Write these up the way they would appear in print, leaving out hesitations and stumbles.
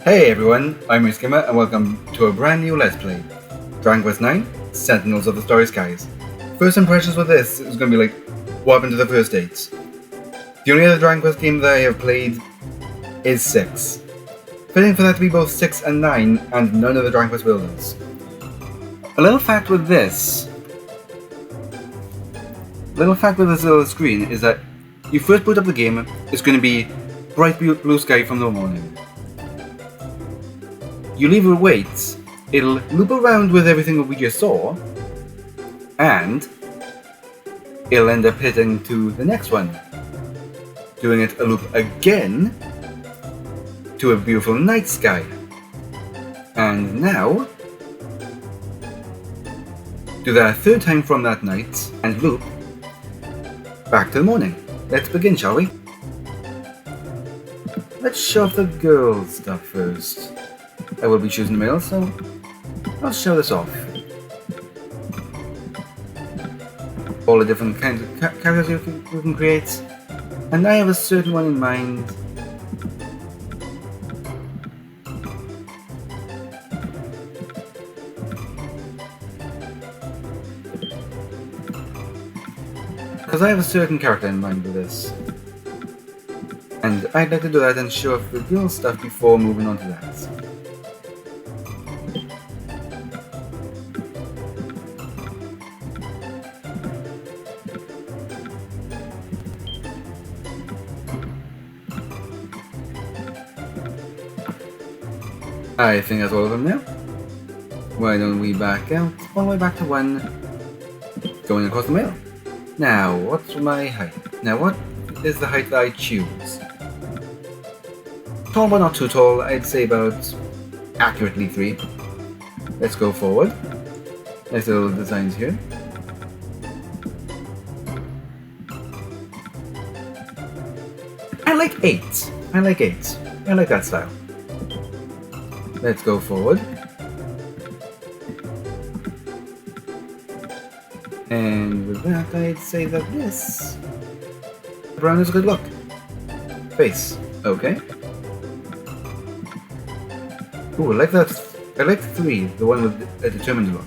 Hey everyone, I'm Skimmer and welcome to a brand new Let's Play. Dragon Quest IX, Sentinels of the Starry Skies. First impressions with this is going to be like, what happened to the first dates? The only other Dragon Quest game that I have played is 6. Fitting for that to be both 6 and 9, and none of the Dragon Quest builders. A little fact with this little screen is that you first boot up the game, it's going to be bright blue sky from the morning. You leave it wait, it'll loop around with everything that we just saw, and it'll end up hitting to the next one, doing it a loop again to a beautiful night sky. And now, do that a third time from that night, and loop back to the morning. Let's begin, shall we? Let's show off the girl stuff first. I will be choosing the male, so I'll show this off. All the different kinds of characters you can create, and I have a certain one in mind. Because I have a certain character in mind with this. And I'd like to do that and show off the girl stuff before moving on to that. I think that's all of them now. Why don't we back out all the way back to 1, going across the middle. Now, what's my height? Now, what is the height that I choose? Tall but not too tall, I'd say about accurately 3. Let's go forward. Nice little designs here. I like 8. I like that style. Let's go forward. And with that, I'd say that this brown is a good look. Face, okay. Ooh, I like that. I like 3, the one with a determined look.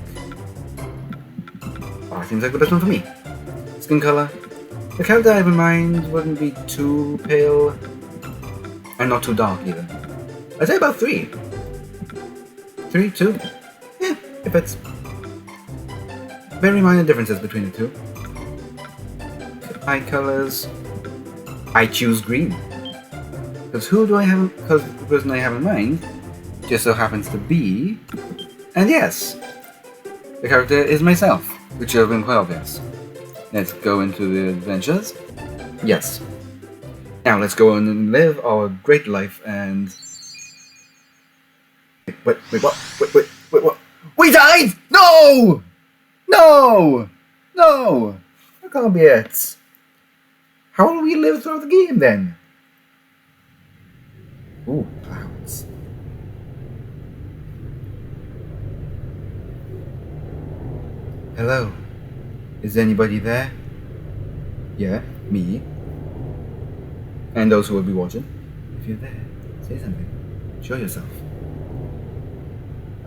Oh, seems like the best one for me. Skin color. The character I have in mind wouldn't be too pale, and not too dark either. I'd say about 3. 3, 2? Yeah, if it's very minor differences between the two. Eye colors. I choose green. Because the person I have in mind just so happens to be, and yes, the character is myself, which should have been quite obvious. Let's go into the adventures. Yes. Now let's go on and live our great life and... Wait, what? We died! No! No! No! That can't be it. How will we live throughout the game then? Ooh, clouds. Hello. Is anybody there? Yeah, me. And those who will be watching. If you're there, say something. Show yourself.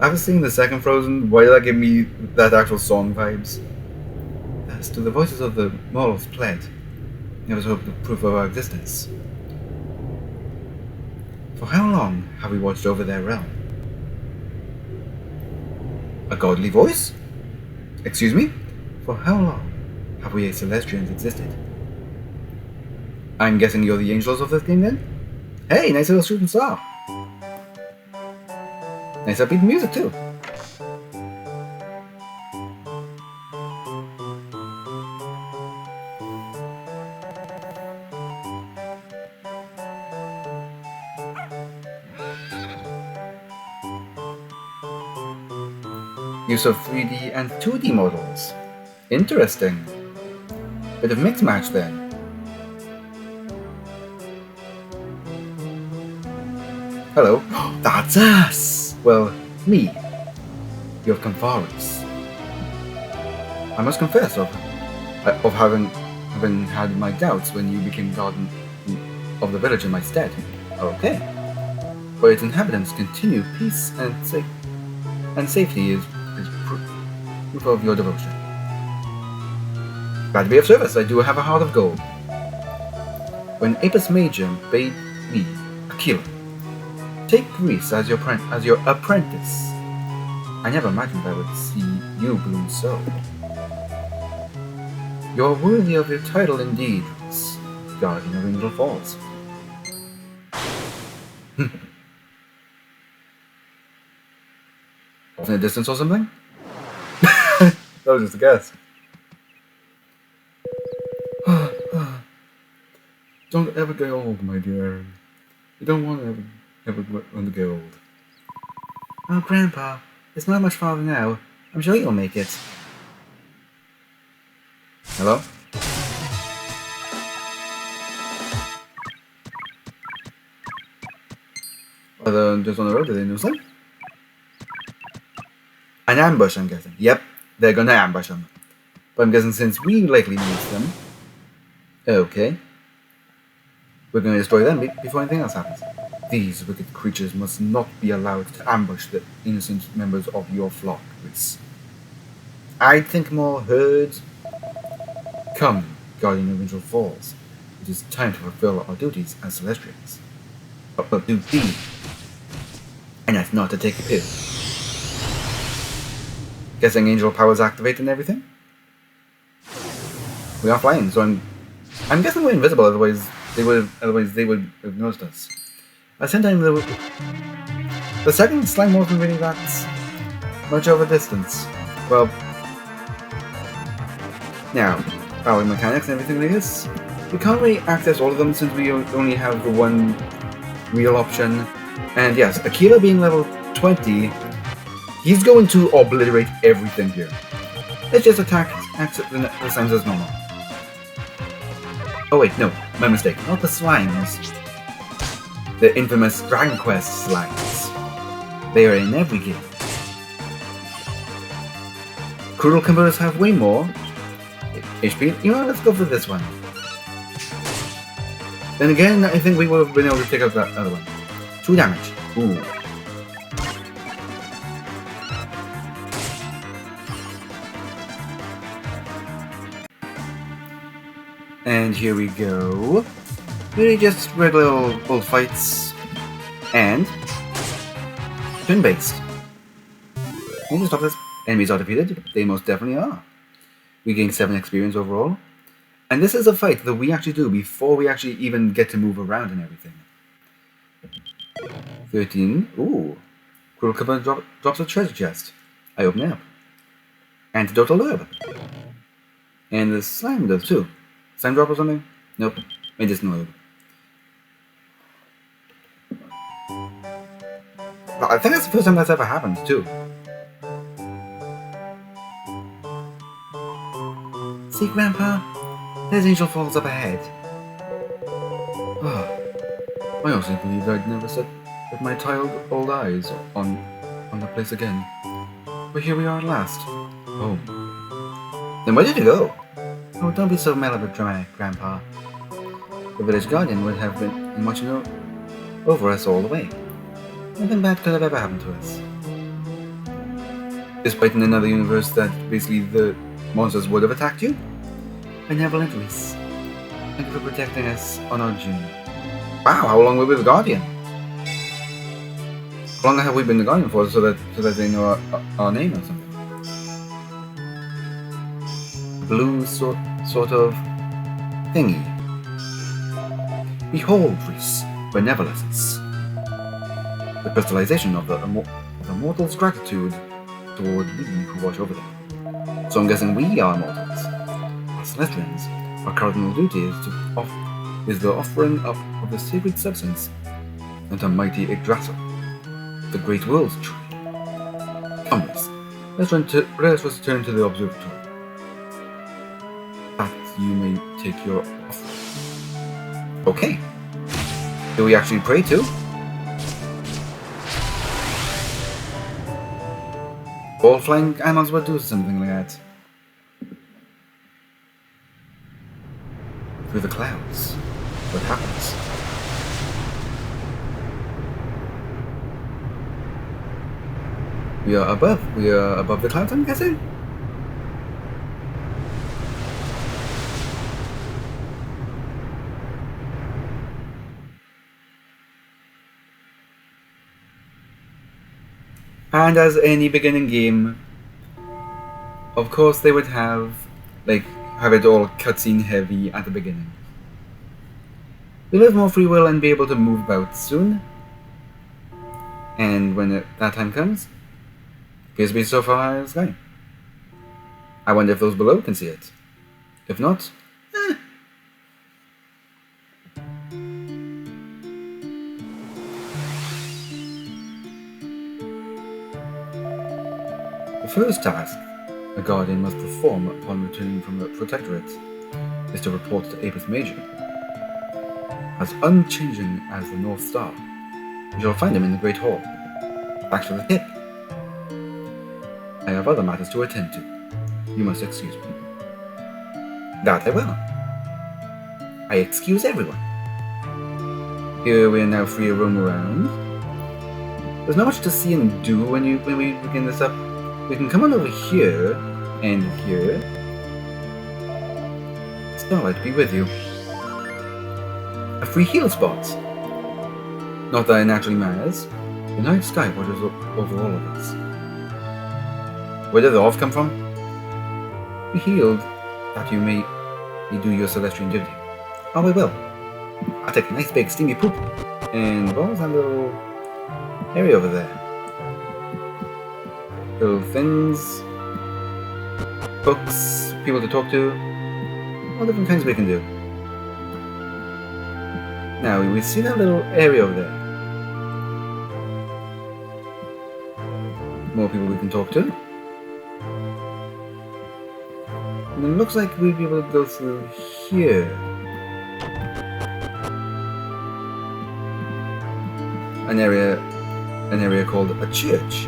After seeing the second Frozen, why did that give me that actual song vibes? As to the voices of the mortals pled, it was hoped the proof of our existence. For how long have we watched over their realm? A godly voice? Excuse me? For how long have we Celestians existed? I'm guessing you're the angels of this game then? Hey, nice little shooting star! Nice upbeat music too. Use of 3D and 2D models. Interesting. Bit of mix match then. Hello. That's us! Well, me. You're Campharis. I must confess of having had my doubts when you became guardian of the village in my stead. Okay. while its inhabitants continue peace and safety is proof of your devotion. Glad to be of service. I do have a heart of gold. When Apis Major bade me, Aquila, take Greece as your apprentice, I never imagined I would see you bloom so. You are worthy of your title indeed, Guardian of Angel Falls. Off in the distance or something? That was just a guess. Don't ever get old, my dear. You don't want to ever want to get old. Oh, Grandpa, it's not much farther now. I'm sure you'll make it. Hello? Are they just on the road? Did they know something? An ambush, I'm guessing. Yep, they're gonna ambush them. But I'm guessing since we likely missed them... Okay. We're gonna destroy them before anything else happens. These wicked creatures must not be allowed to ambush the innocent members of your flock, Reese. I'd think more herds. Come, Guardian of Angel Falls. It is time to fulfill our duties as Celestials. But do deed. And that's not to take a pill. Guessing angel powers activate and everything? We are flying, so I'm guessing we're invisible, otherwise they would have noticed us. At the same time, the second slime wasn't really that much of a distance. Well, now, power mechanics and everything like this, we can't really access all of them since we only have the one real option. And yes, Aquila being level 20, he's going to obliterate everything here. Let's just attack the slimes as normal. Oh wait, no, my mistake. Not the slimes. The infamous Dragon Quest slimes. They are in every game. Cruel converters have way more HP. You know, let's go for this one. Then again, I think we would have been able to take out that other one. 2 damage. Ooh. And here we go. Really just regular old fights. And turn-based. Can you stop this? Enemies are defeated. They most definitely are. We gain 7 experience overall. And this is a fight that we actually do before we actually even get to move around and everything. 13. Ooh. Cruel Converter drops a treasure chest. I open it up. Antidotal herb. And the slime does too. Slime drop or something? Nope. Medicinal herb. I think that's the first time that's ever happened too. See, Grandpa? There's Angel Falls up ahead. Oh, I honestly believed I'd never set my tired old eyes on the place again. But here we are at last. Oh. Then where did you go? Oh, don't be so melodramatic, Grandpa. The village guardian would have been watching over us all the way. Nothing bad could have ever happened to us. Despite in another universe that basically the monsters would have attacked you? Benevolent Reese. Thank you for protecting us on our journey. Wow, how long were we the Guardian? How long have we been the Guardian for so that they know our name or something? Blue sort of thingy. Behold, Reese, benevolence. The crystallization of the mortal's gratitude toward we who watch over them. So I'm guessing we are mortals. As Celestians, our cardinal duty is the offering up of the sacred substance unto mighty Yggdrasil, the great world's tree. Come, let's return to the observatory, that you may take your offering. Okay. Do we actually pray too? All flying animals would do something like that. Through the clouds, what happens? We are above. We are above the clouds, I'm guessing? And as any beginning game, of course they would have it all cutscene heavy at the beginning. We'll have more free will and be able to move about soon. And when that time comes, appears to be so far high in the sky. I wonder if those below can see it. If not, The first task a Guardian must perform upon returning from the Protectorate is to report to Apis Major. As unchanging as the North Star, you shall find him in the Great Hall. Back to the hip. I have other matters to attend to. You must excuse me. That I will. I excuse everyone. Here we are now free to roam around. There's not much to see and do when we begin this up. We can come on over here and here. Starlight be with you. A free heal spot. Not that it naturally matters. The night sky watches over all of us. Where did the Orv come from? Be healed, that you may do your celestial duty. Oh, I will. I'll take a nice big steamy poop. And what was that little area over there? Little things, books, people to talk to, all different things we can do. Now, we see that little area over there. More people we can talk to. And it looks like we'll be able to go through here. An area called a church.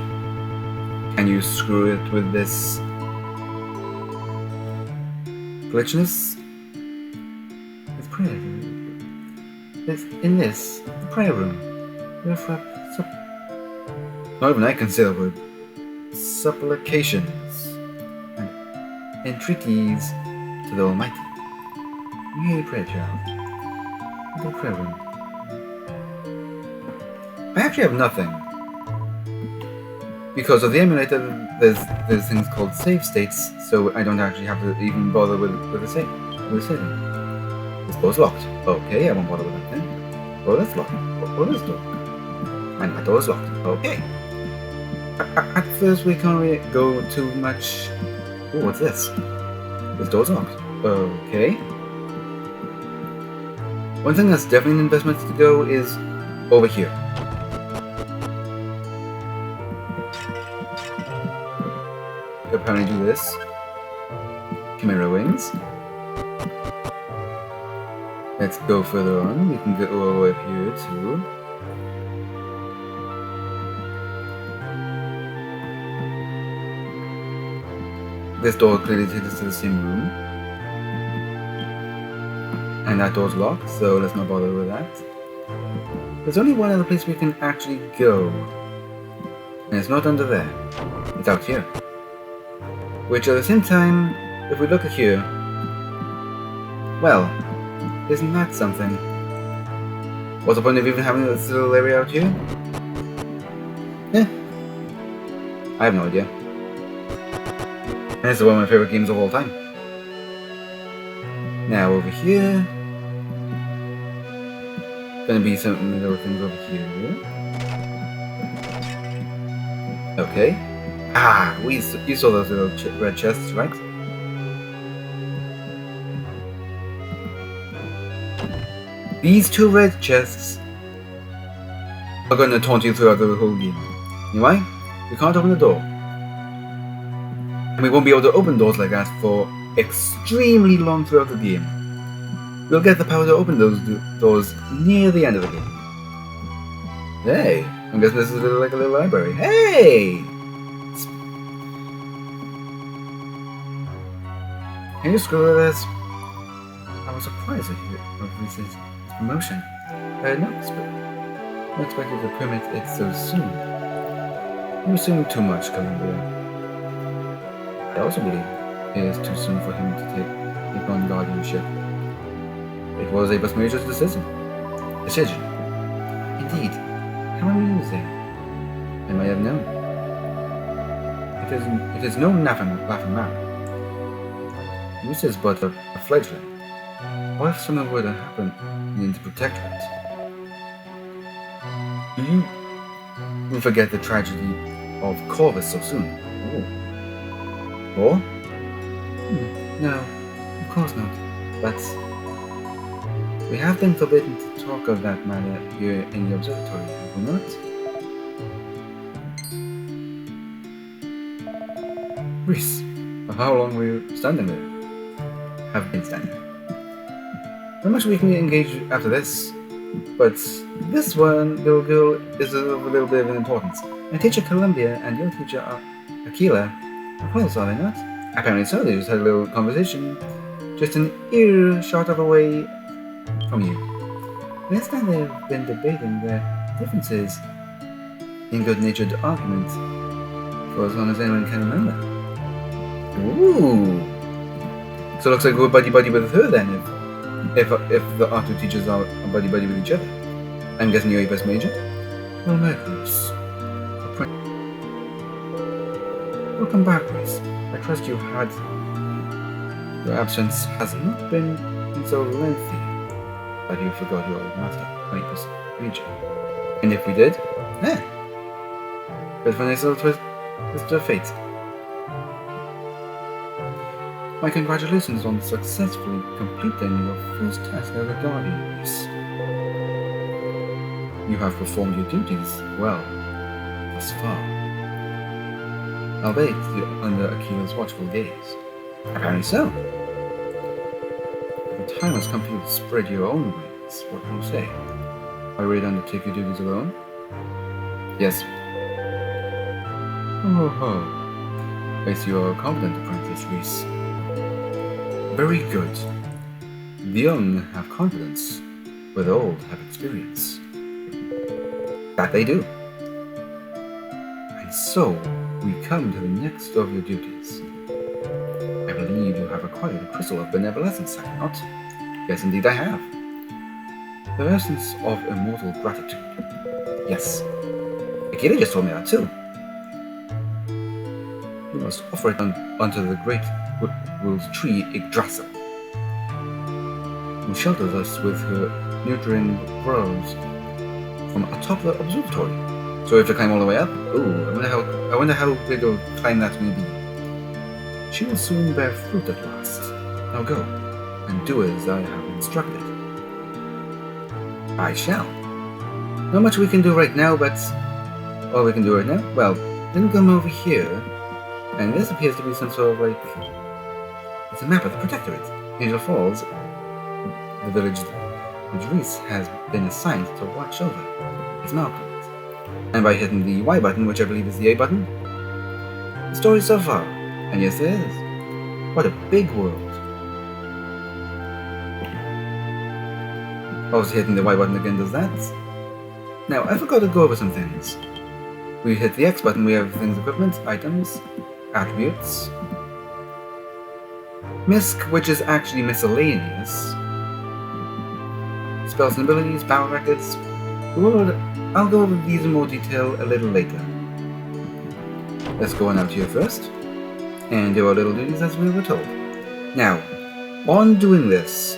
Can you screw it with this glitchness? This prayer. In this prayer room. Not even I can say the word. Supplications and entreaties to the Almighty. Yea, pray, child. The prayer room. I actually have nothing. Because of the emulator, there's things called save states, so I don't actually have to even bother with the saving. This door's locked. Okay, I won't bother with that then. Oh, that's locked. Oh, this door. And that door's locked. Okay. At first, we can't really go too much. Oh, what's this? This door's locked. Okay. One thing that's definitely an investment to go is over here. Apparently do this. Chimera wings. Let's go further on. We can go all the way up here too. This door clearly takes us to the same room. And that door's locked, so let's not bother with that. There's only one other place we can actually go. And it's not under there. It's out here. Which at the same time, if we look at here, well, isn't that something? What's the point of even having this little area out here? I have no idea. And this is one of my favorite games of all time. Now over here, gonna be some little things over here. Okay. Ah, you saw those little red chests, right? These two red chests are going to taunt you throughout the whole game. You know why? We can't open the door. And we won't be able to open doors like that for extremely long throughout the game. We'll get the power to open those doors near the end of the game. Hey, I'm guessing this is like a little library. Hey! Can you scroll this? I was surprised at this promotion. I had not expected to permit it so soon. You assume too much, Columbia. I also believe it is too soon for him to take on guardianship. It was a bus major's decision. Indeed. How amusing. I might have known. It is no laughing matter. This is but a fledgling. What if something were to happen in the Protectorate? Do you forget the tragedy of Corvus so soon? Or? No, of course not. But we have been forbidden to talk of that matter here in the observatory, have we not? Reese, for how long were you standing there? Have been standing. How much we can engage after this? But this one, little girl, is of a little bit of importance. My teacher Columbia and your teacher Aquila are close, are they not? Apparently so. They just had a little conversation, just an earshot of away from you. Last time they've been debating their differences in good-natured argument for as long as anyone can remember. Ooh! So it looks like we're buddy-buddy with her then, if the art two teachers are buddy-buddy with each other. I'm guessing you're a best major? Well, Mercurius. Welcome back, Reese. I trust you've had... Your absence has not been so lengthy that you forgot your old master, Oedipus Major. And if we did, but for a nice little twist of fate. My congratulations on successfully completing your first task as a guardian, Reese. You have performed your duties well, thus far. Albeit under Aquila's watchful gaze. Apparently so. The time has come for you to spread your own wings. What do you say? Are you ready to undertake your duties alone? Yes. Oh. I see you are a competent apprentice, Reese. Very good. The young have confidence, but the old have experience. That they do. And so, we come to the next of your duties. I believe you have acquired a crystal of benevolence, have you not? Yes, indeed I have. The essence of immortal gratitude. Yes. Akira just told me that too. You must offer it unto the great world's tree Yggdrasil, who shelters us with her nurturing groves from atop the observatory. So we have to climb all the way up? Ooh, I wonder how big a climb that's going to be. She will soon bear fruit at last. Now go, and do as I have instructed. I shall. Not much we can do right now, but... all we can do right now? Well, then come over here, and this appears to be some sort of like... it's a map of the Protectorate. Angel Falls, the village which Reese has been assigned to watch over, is marked on it. And by hitting the Y button, which I believe is the A button, the story so far. And yes, it is. What a big world. Obviously hitting the Y button again does that. Now, I forgot to go over some things. We hit the X button, we have things, equipment, items, attributes, Misc, which is actually miscellaneous, spells and abilities, power records. I'll go over these in more detail a little later. Let's go on out here first, and do our little duties as we were told. Now, on doing this,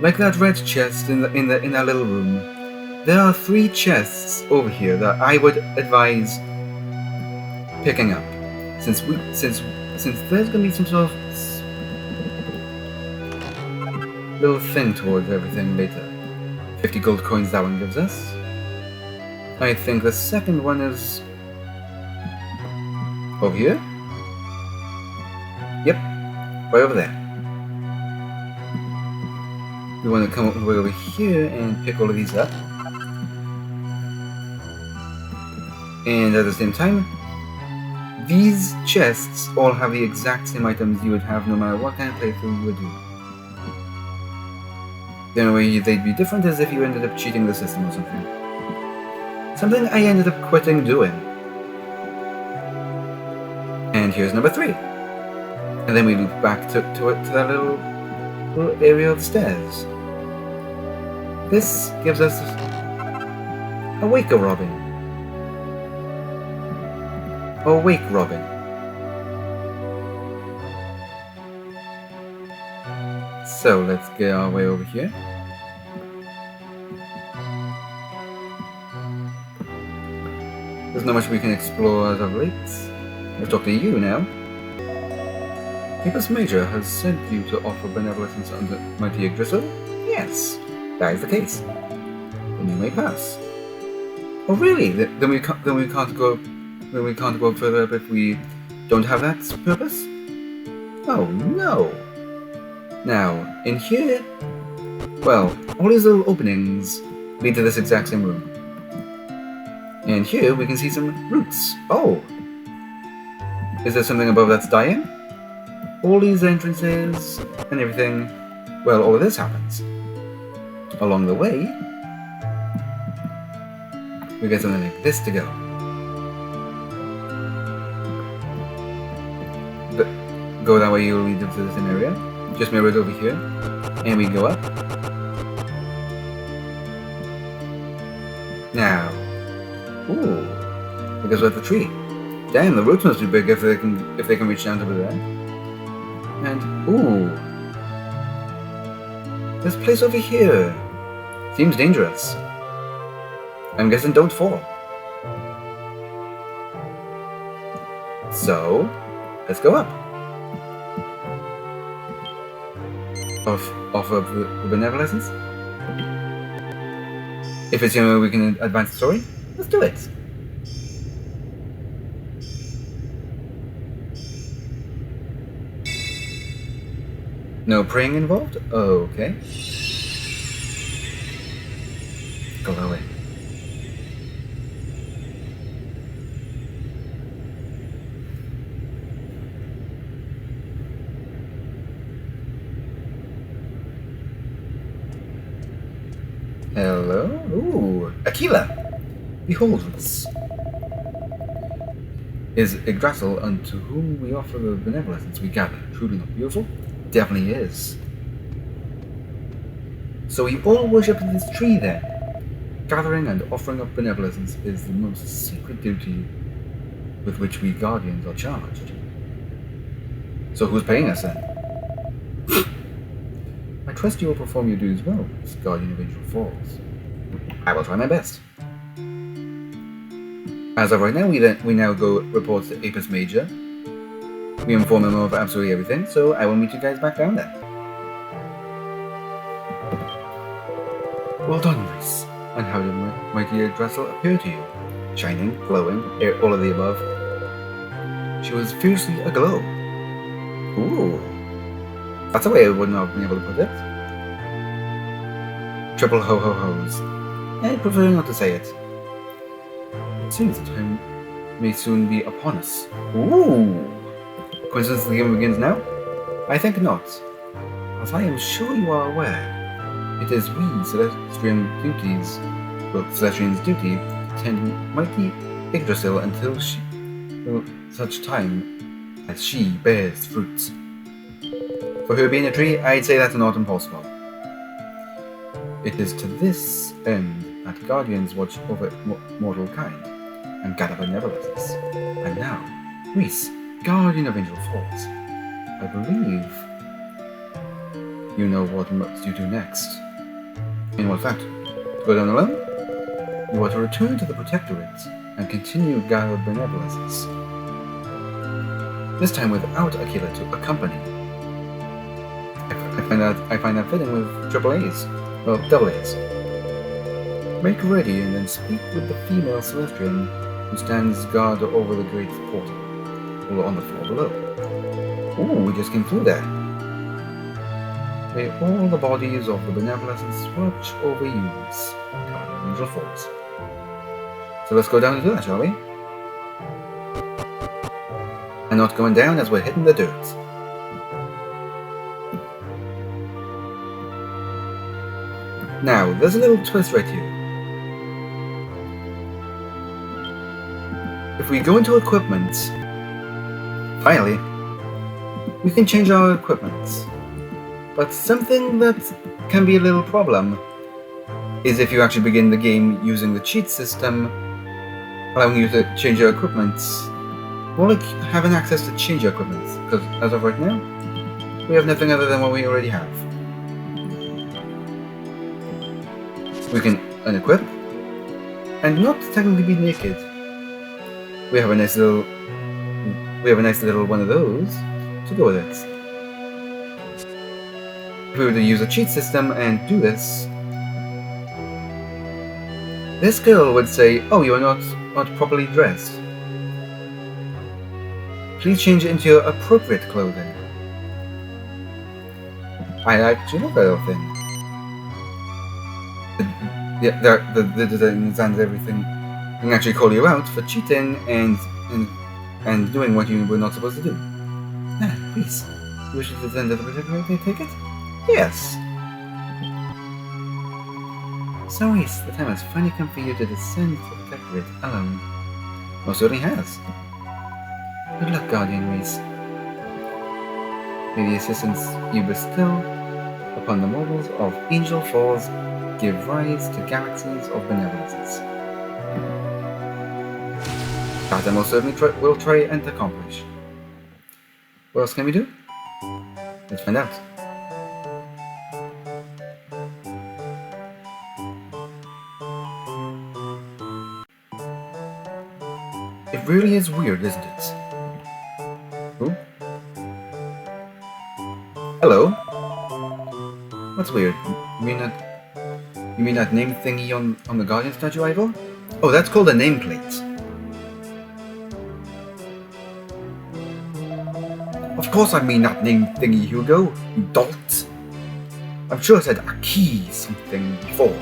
like that red chest in that little room, there are 3 chests over here that I would advise picking up, since there's gonna be some sort of little thing towards everything later. 50 gold coins that one gives us. I think the second one is over here. Yep, right over there. We want to come way over here and pick all of these up. And at the same time, these chests all have the exact same items you would have no matter what kind of playthrough you would do. The only way they'd be different is if you ended up cheating the system or something. Something I ended up quitting doing. And here's number 3. And then we loop back to that little area of the stairs. This gives us a wake robin. Or wake robin. So let's get our way over here. There's not much we can explore as of late. Let's talk to you now. Apis Major has sent you to offer benevolence under Mighty Yggdrasil? Yes, that is the case. Then you may pass. Oh really? Then we can't go further up if we don't have that purpose? Oh no. Now, in here, well, all these little openings lead to this exact same room. And here we can see some roots. Oh! Is there something above that's dying? All these entrances and everything, well, all of this happens. Along the way, we get something like this to go. Go that way, you'll lead up to the same area. Just mirror it over here. And we go up. Now. Ooh. Because we're at the tree. Damn, the roots must be big if they can reach down to there. And ooh. This place over here. Seems dangerous. I'm guessing don't fall. So, let's go up. Off of the benevolence? If it's the only way we can advance the story, let's do it. No praying involved? Okay. Glowing. Hello? Ooh, Aquila! Behold this. Is Yggdrasil unto whom we offer the benevolence we gather truly not beautiful? Definitely is. So we all worship this tree then. Gathering and offering up benevolence is the most secret duty with which we guardians are charged. So who's paying us then? I trust you will perform your duties well, as Guardian of Angel Falls. I will try my best. As of right now, we now go report to Apis Major. We inform him of absolutely everything, so I will meet you guys back down there. Well done, Reese. And how did Mighty Yggdrasil appear to you? Shining, glowing, all of the above. She was fiercely aglow. Ooh. That's a way I wouldn't have been able to put it. Triple ho-ho-hos. I prefer not to say it. It seems the time may soon be upon us. Ooh! Coincidence the game begins now? I think not. As I am sure you are aware, it is we Celestians' duty to tend Mighty Yggdrasil until such time as she bears fruits. For her being a tree, I'd say that's not impossible. It is to this end that Guardians watch over mortal kind and gather benevolence. And now, Reese, Guardian of Angel Falls, I believe you know what must you do next. In what fact, to go down alone? You are to return to the Protectorate and continue gather benevolence. This time without Aquila to accompany. I find that fitting with triple A's. Well, double A's. Make ready and then speak with the female Celestian who stands guard over the great portal, or on the floor below. Ooh, we just came through there. May all the bodies of the benevolence watch over you, Guardian of Angel Falls. So let's go down and do that, shall we? And not going down as we're hitting the dirt. Now, there's a little twist right here. if we go into equipment, finally, we can change our equipment. But something that can be a little problem is if you actually begin the game using the cheat system, allowing you to change your equipment, or like having access to change your equipment, because as of right now, we have nothing other than what we already have. We can unequip, and not technically be naked. We have a nice little one of those to go with it. If we were to use a cheat system and do this girl would say, "Oh, you are not properly dressed. Please change it into your appropriate clothing." I actually love that little thing. The designs and everything can actually call you out for cheating and doing what you were not supposed to do. Please, you wish to descend to the particular way, take it? Yes. So Reese, the time has finally come for you to descend to the protectorate alone. Most certainly has. Good luck, Guardian Reese. May the assistance you bestow upon the mortals of Angel Falls give rise to galaxies of benevolences. That I most certainly will try and accomplish. What else can we do? Let's find out. It really is weird, isn't it? Who? Hello? What's weird? You mean that name thingy on the Guardian statue, Ivor? Oh, that's called a nameplate. Of course I mean that name thingy, Hugo, you dolt. I'm sure it said Aki something before,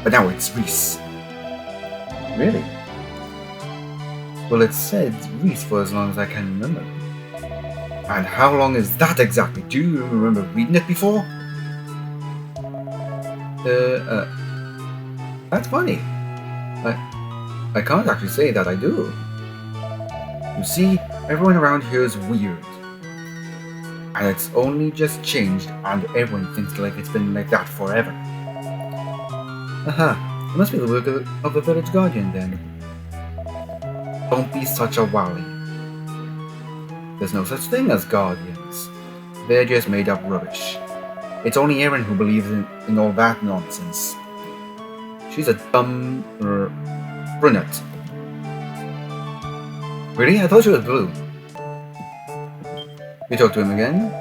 but now it's Reese. Really? Well, it said Reese for as long as I can remember. And how long is that exactly? Do you remember reading it before? That's funny. I can't actually say that I do. You see, everyone around here is weird. And it's only just changed, and everyone thinks like it's been like that forever. Aha, it must be the work of the village guardian then. Don't be such a wally. There's no such thing as guardians. They're just made up rubbish. It's only Erin who believes in all that nonsense. She's a dumb brunette. Really? I thought she was blue. We talked to him again.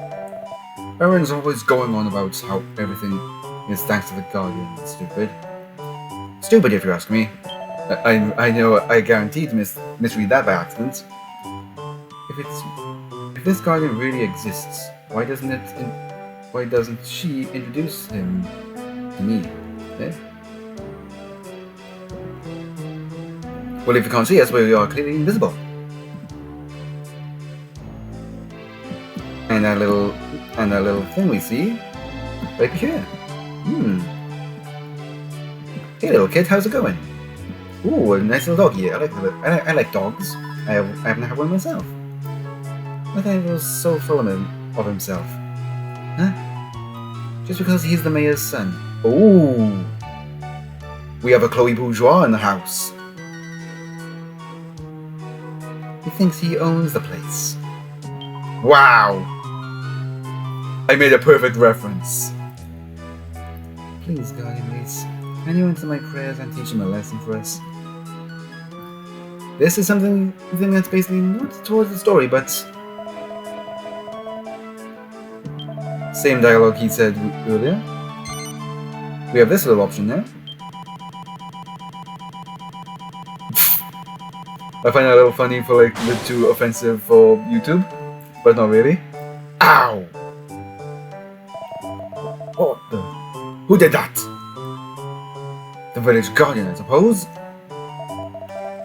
Erin's always going on about how everything is thanks to the Guardian. Stupid. Stupid if you ask me. I know I guarantee to misread that by accident. If this Guardian really exists, why doesn't she introduce him to me? Eh? Well, if you can't see us, we are clearly invisible. And that little thing we see right here. Hey, little kid, how's it going? Ooh, a nice little doggy. I like dogs. I haven't had one myself. I thought he was so full of himself. Huh? Just because he's the mayor's son. Ooh. We have a Chloe Bourgeois in the house. He thinks he owns the place. Wow. I made a perfect reference. Please, Guardian Reese, can you answer my prayers and teach him a lesson for us? This is something that's basically not towards the story, but same dialogue he said earlier. We have this little option now. I find that a little funny for like a bit too offensive for YouTube, but not really. Ow! What the? Who did that? The village guardian, I suppose?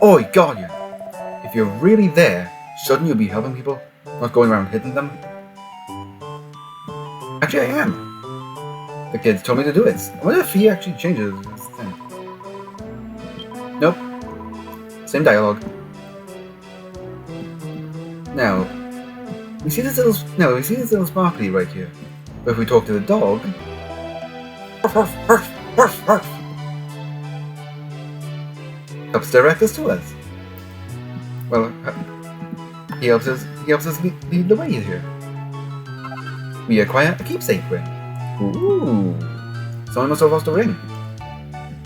Oi, guardian! If you're really there, shouldn't you be helping people, not going around hitting them? Actually, I am. The kids told me to do it. I wonder if he actually changes his thing. Nope. Same dialogue. Now, we see this little sparkly right here. But if we talk to the dog, helps direct us to us. Well, he helps us lead the way here. We acquire a keepsake ring. Ooh, someone must have lost a ring.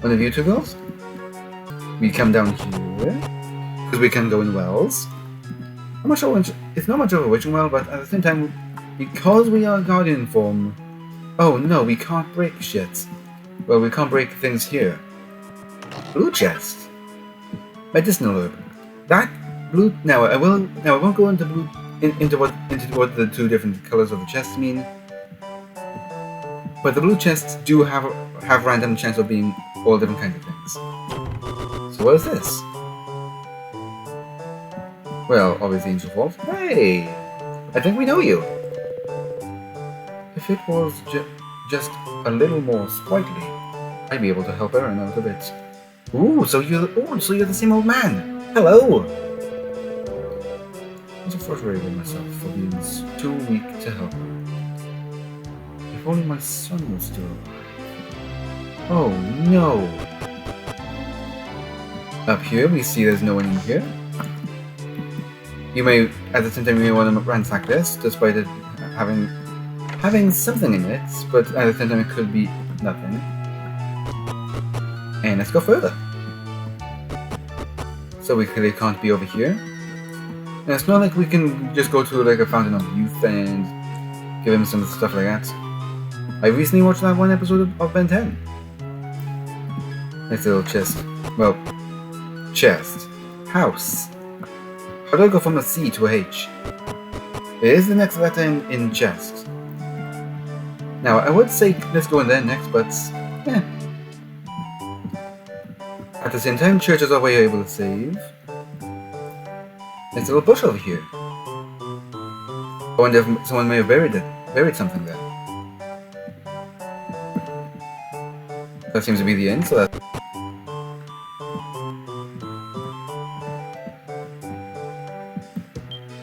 One of you two girls? We come down here because we can go in wells. I'm not sure it's not much of a wishing well, but at the same time, because we are guardian form. Oh no, we can't break shit. Well, we can't break things here. Blue chest. Medicinal herb. That blue. Now I won't go into what the two different colors of the chests mean. But the blue chests do have random chance of being all different kinds of things. So what is this? Well, obviously Angel Falls. Hey! I think we know you! If it was just a little more sprightly, I'd be able to help Erin out a bit. Ooh, so you're the same old man! Hello! I was frustrated with myself for being too weak to help her. If only my son was still alive. Oh no! Up here we see there's no one in here. You may, at the same time, you may want to ransack this, despite it having something in it, but at the same time it could be nothing. And let's go further. So we clearly can't be over here. And it's not like we can just go to like a Fountain of Youth and give him some stuff like that. I recently watched that one episode of Ben 10. Nice little chest. Well, chest. House. How do I go from a C to a H? It is the next letter in chest. Now, I would say let's go in there next, but eh. At the same time, churches are where you're able to save. There's a little bush over here. I wonder if someone may have buried something there. That seems to be the end, so that...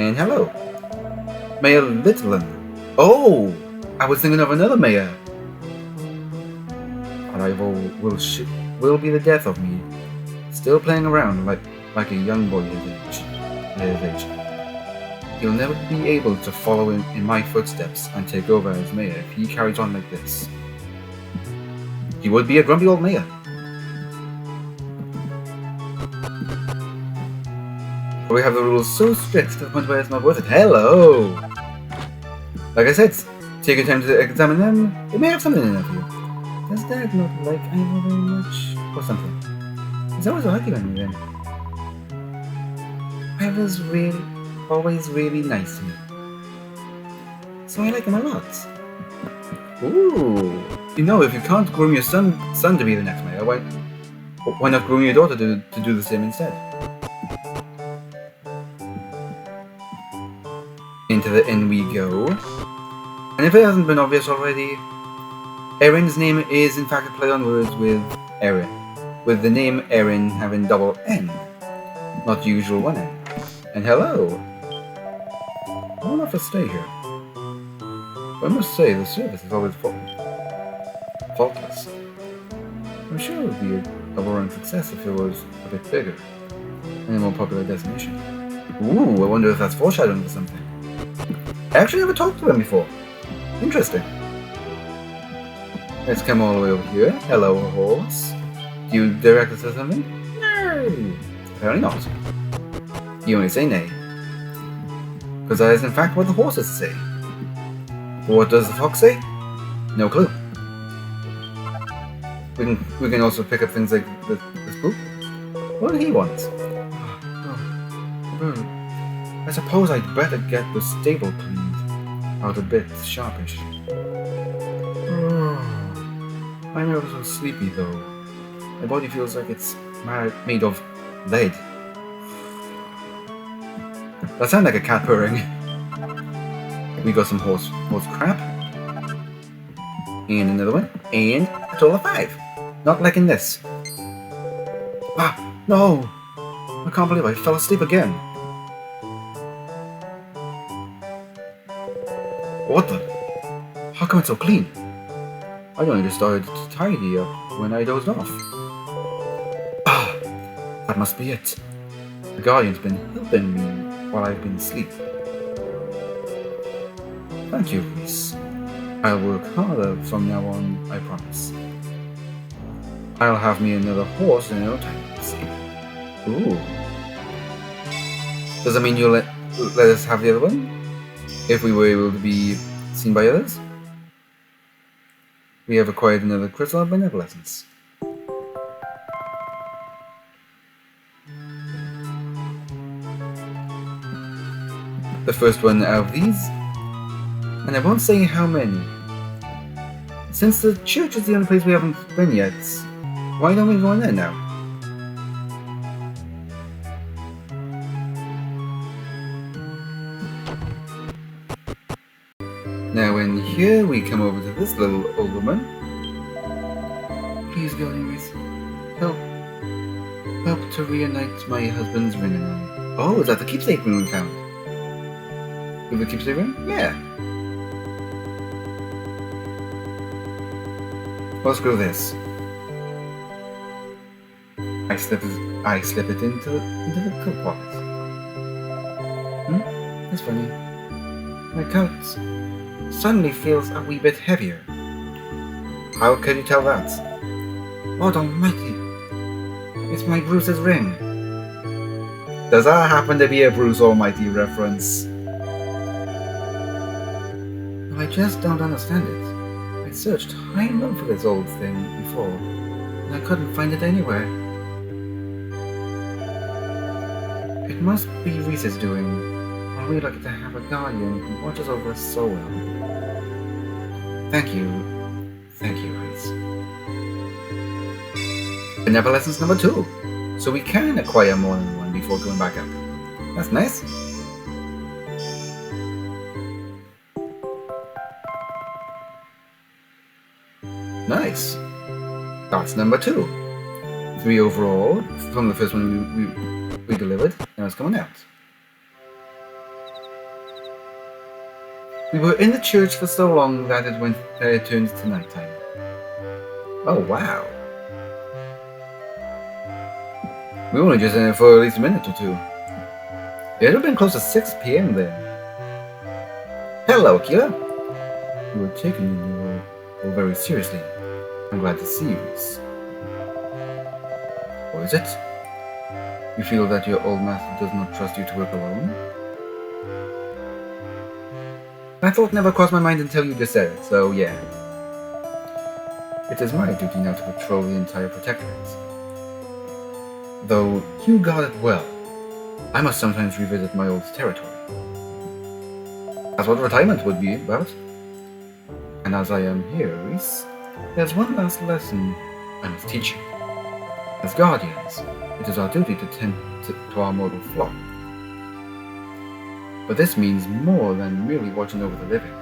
And hello! Mayor Littleton. Oh! I was thinking of another mayor. Arrival will be the death of me. Still playing around like a young boy his age. He'll never be able to follow in my footsteps and take over as mayor if he carries on like this. He would be a grumpy old mayor. But we have the rules so strict to the point where it's not worth it. Hello! Like I said, take your time to examine them. It may have something in there for you. Does Dad not like Iowa very much? Or something? He's always arguing on me then. Ivor's always really nice to me. So I like him a lot. Ooh! You know, if you can't groom your son to be the next mayor, why not groom your daughter to do the same instead? Into the inn we go. And if it hasn't been obvious already, Erin's name is in fact a play on words with Erin, with the name Erin having double N, not usual one N. And hello! I don't know if I stay here. But I must say, the service is always faultless. I'm sure it would be a roaring success if it was a bit bigger, and a more popular destination. Ooh, I wonder if that's foreshadowing for something. I actually never talked to them before. Interesting. Let's come all the way over here. Hello, horse. Do you direct us to something? No. Apparently not. You only say nay. Because that is in fact what the horses say. But what does the fox say? No clue. We can also pick up things like this book. What did he want? I suppose I'd better get the stable cleaned out a bit sharpish. I'm ever so sleepy though. My body feels like it's made of lead. That sounds like a cat purring. We got some horse crap. And another one. And a total of 5. Not liking this. Ah, no! I can't believe I fell asleep again. What the? How come it's so clean? I only just started to tidy up when I dozed off. Ah, that must be it. The Guardian's been helping me while I've been asleep. Thank you, Reese. I'll work harder from now on, I promise. I'll have me another horse in no time. See? Ooh. Does that mean you'll let us have the other one? If we were able to be seen by others? We have acquired another crystal of benevolence. The first one out of these, and I won't say how many. Since the church is the only place we haven't been yet, why don't we go in there now? Now in here we come over to this little old woman. Please, Guardian Reese, help to reunite my husband's ring and I. Oh, is that the keepsake ring we found? With the keepsake ring? Yeah. Let's go this. I slip it into the coat pocket. That's funny. My coat suddenly feels a wee bit heavier. How can you tell that? Lord Almighty! It's my Bruce's ring. Does that happen to be a Bruce Almighty reference? I just don't understand it. I searched high and low for this old thing before, and I couldn't find it anywhere. It must be Reese's doing. I'd really like to have a guardian who watches over us so well. Thank you, Reese. Benevolence number 2. So we can acquire more than one before going back up. That's nice. Nice. That's number 2. 3 overall from the first one we delivered, and it's coming out. We were in the church for so long that it turned to nighttime. Oh wow. We were only just in it for at least a minute or 2. It would have been close to 6 PM then. Hello, Kira. You were taking your role very seriously. I'm glad to see you, Reese. Or is it? You feel that your old master does not trust you to work alone? That thought never crossed my mind until you just said it, so yeah. It is my duty now to patrol the entire Protectorate. Though you guard it well, I must sometimes revisit my old territory. That's what retirement would be about. And as I am here, Reese, there's one last lesson I must teach you. As guardians, it is our duty to tend to our mortal flock. But this means more than merely watching over the living.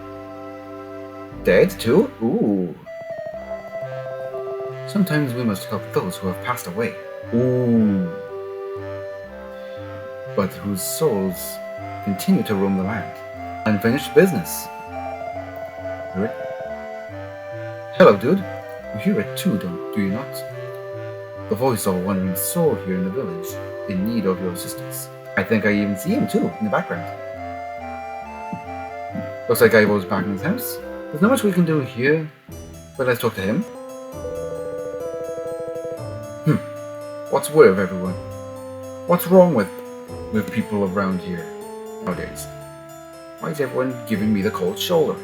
Dead too? Ooh. Sometimes we must help those who have passed away. Ooh. But whose souls continue to roam the land. Unfinished business. Hear it? Hello, dude. You hear it too, do you not? The voice of a wandering soul here in the village, in need of your assistance. I think I even see him too, in the background. Looks like Ivo's back in his house. There's not much we can do here, but let's talk to him. What's with everyone? What's wrong with people around here nowadays? Why is everyone giving me the cold shoulder?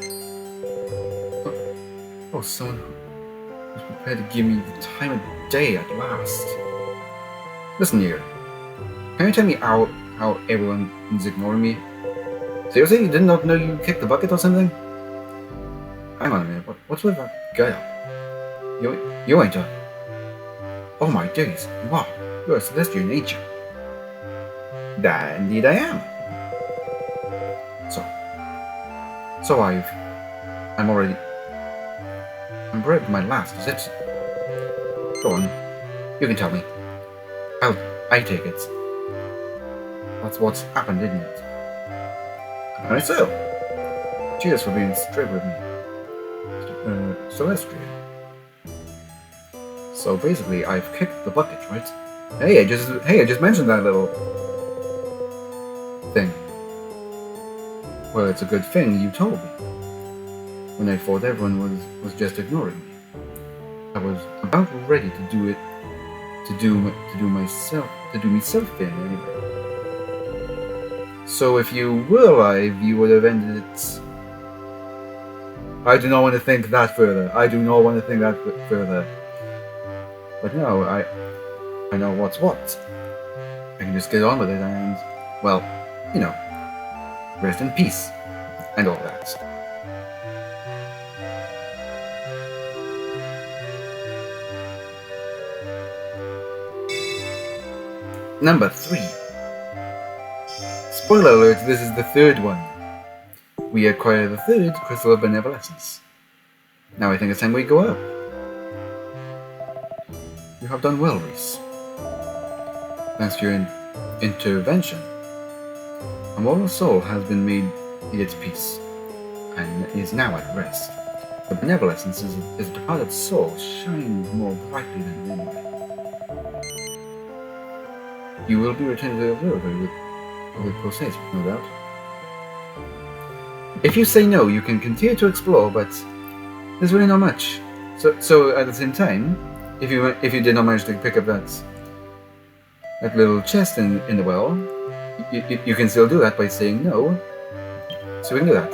Oh, someone who's prepared to give me the time of day at last. Listen here. Can you tell me how everyone is ignoring me? Seriously, you did not know you kicked the bucket or something? Hang on a minute, what's with that guy up? You ain't a... Oh my days, you are. You're a Celestial, ain't you? That indeed I am. So I'm bred my last, is it? Go on, you can tell me. I take it. That's what's happened, isn't it? Alright, so. Cheers for being straight with me. Celestria. So basically, I've kicked the bucket, right? Hey, I just mentioned that little thing. Well, it's a good thing you told me. When I thought everyone was just ignoring me, I was about ready to do it, to do myself in anyway. So if you were alive, you would have ended it. I do not want to think that further. But no, I know what's what. I can just get on with it and, well, you know, rest in peace and all that. Number 3. Spoiler alert, this is the third one. We acquire the third Crystal of Benevolence. Now I think it's time we go up. You have done well, Reese. Thanks to your intervention, a mortal soul has been made its peace, and is now at rest. The Benevolence is a departed soul shines more brightly than anyway. You will be returned to the observatory with Process, no doubt. If you say no, you can continue to explore, but there's really not much. So at the same time, if you did not manage to pick up that little chest in the well, you can still do that by saying no. So we can do that.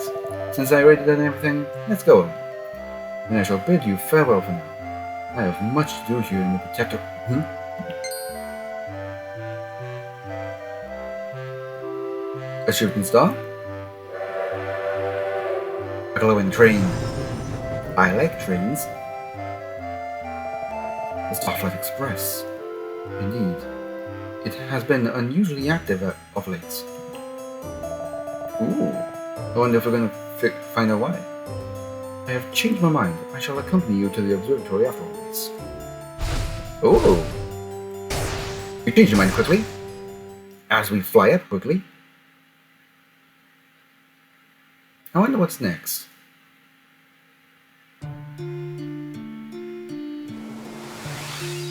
Since I already done everything, let's go on. And I shall bid you farewell for now. I have much to do here in the Protector. A shooting star? A glowing train. I like trains. The Starflight Express. Indeed. It has been unusually active of late. Ooh. I wonder if we're going to find out why. I have changed my mind. I shall accompany you to the observatory after all this. Ooh. You changed your mind quickly. As we fly up quickly. I wonder what's next.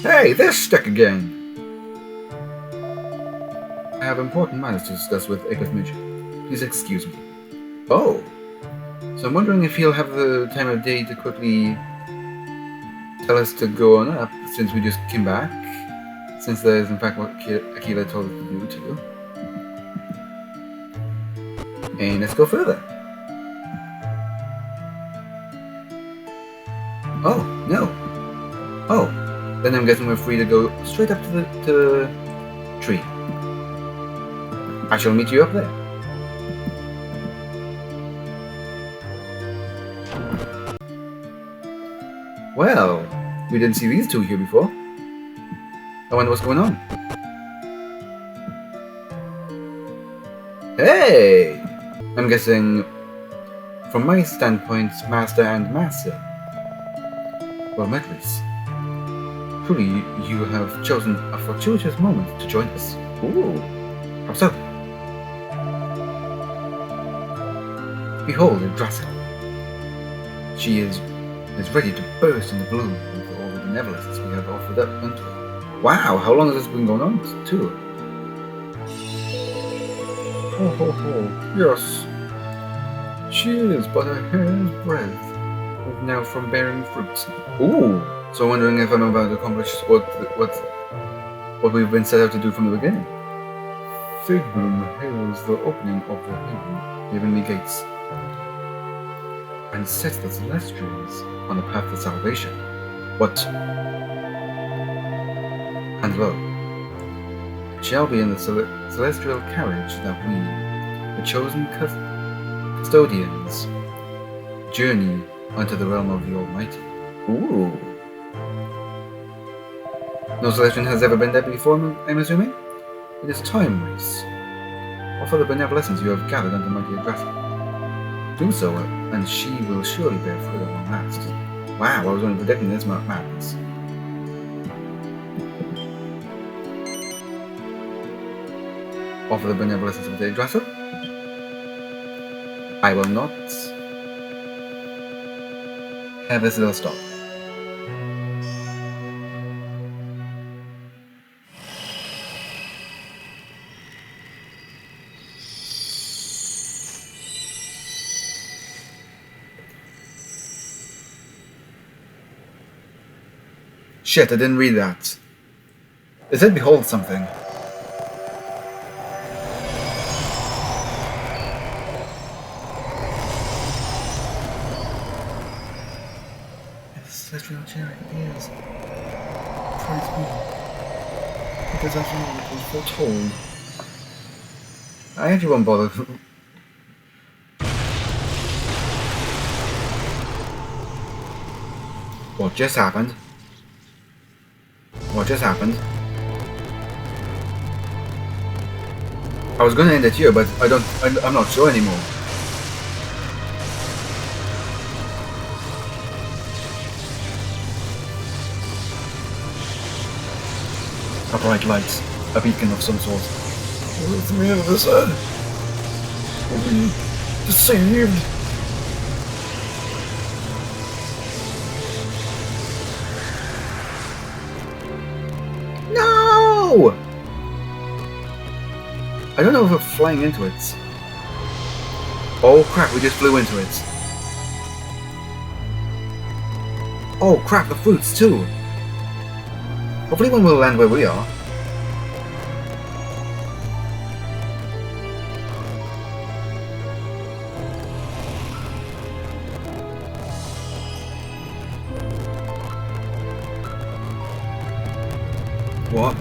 Hey, they're stuck again! I have important matters to discuss with Egbert Midge. Please excuse me. Oh! So I'm wondering if he'll have the time of day to quickly tell us to go on up, since we just came back. Since that is in fact what Akila told us to do too. And let's go further. Oh, no. Oh, then I'm guessing we're free to go straight up to the tree. I shall meet you up there. Well, we didn't see these two here before. I wonder what's going on. Hey! I'm guessing, from my standpoint, Master and Master. Well met, Reese. Truly, you have chosen a fortuitous moment to join us. Ooh, how so? Behold Yggdrasil. She is ready to burst into bloom with all the benevolence we have offered up unto her. Wow, how long has this been going on too? Oh, yes. She is but a hair's breadth now from bearing fruit. Ooh, so I'm wondering if I'm about to accomplish what we've been set out to do from the beginning. Fig bloom hails the opening of the heavenly gates, and sets the Celestials on the path to salvation. What? And lo, it shall be in the celestial carriage that we, the chosen custodians, journey unto the realm of the Almighty. Ooh. No Celestian has ever been there before, I'm assuming? It is time, Reese. Offer the benevolence you have gathered under mighty Yggdrasil. Do so, and she will surely bear fruit at long last. Wow, I was only predicting this madness. Offer the benevolence of the Yggdrasil? I will not have this little stop. Shit, I didn't read that. It said behold something. Celestial chariot appears. Praise be. It is actually what was foretold. I actually won't bother. What just happened? What just happened? I was gonna end it here, but I'm not sure anymore. A bright light, a beacon of some sort. What's me of this end? We'll be deceived. No! I don't know if we're flying into it. Oh crap, we just flew into it. Oh crap, the fruits too. Hopefully one will land where we are. What?